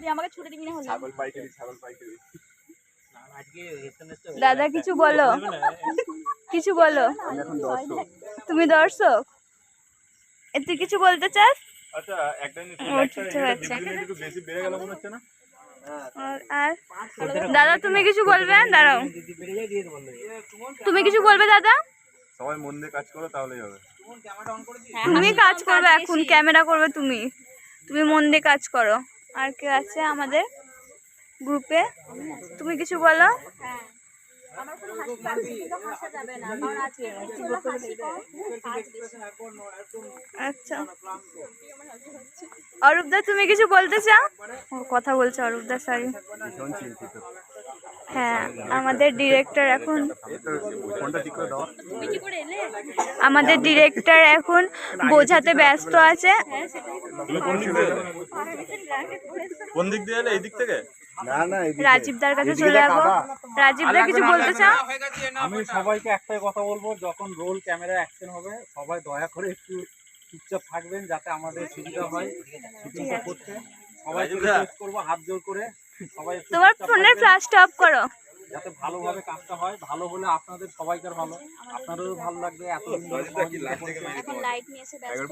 তুই আমাকে ছুটে দিবি না হলে। ছাগল পাইকারি দাদা কিছু বলো, কিছু বলো। তুমি দর্শক, তুই কিছু বলতে চাস? আচ্ছা একটা একটু বেশি বেড়ে গেল মনে হচ্ছে না? আর দাদা তুমি কিছু বলবে? দাঁড়াও, তুমি কিছু বলবে দাদা? সবাই মন দিয়ে কাজ করো তাহলেই হবে। তুমি কাজ করবে এখন, ক্যামেরা করবে তুমি, তুমি মন দিয়ে কাজ করো। আর কে আছে আমাদের গ্রুপে? তুমি কিছু বলো। আচ্ছা অরূপদা তুমি কিছু বলতে চাও? কথা বলছে অরূপদা, সরি। হ্যাঁ আমাদের ডিরেক্টর এখন, আমাদের ডিরেক্টর এখন বোঝাতে ব্যস্ত আছে। কোন দিক দিয়ে এলে? এই দিক থেকে? না না, রাজীবদার কাছে চলে যাবো। রাজীবদা কিছু বলতে চাও? আমি সবাইকে একটাই কথা বলবো, যখন রোল ক্যামেরা অ্যাকশন হবে সবাই দয়া করে একটু চুপচাপ থাকবেন যাতে আমাদের সুবিধা হয় শুটিংটা করতে। সবাইকে রিকোয়েস্ট করবো হাত জোর করে, সবাই তোমার ফোনের ফ্ল্যাশটা অফ করো যাতে ভালোভাবে কাজটা হয়। ভালো হলে আপনাদের সবাইকার ভালো, আপনাদেরও ভালো লাগবে। এতদিন ধরে এখন লাইট নিয়ে এসে ব্যস্ত।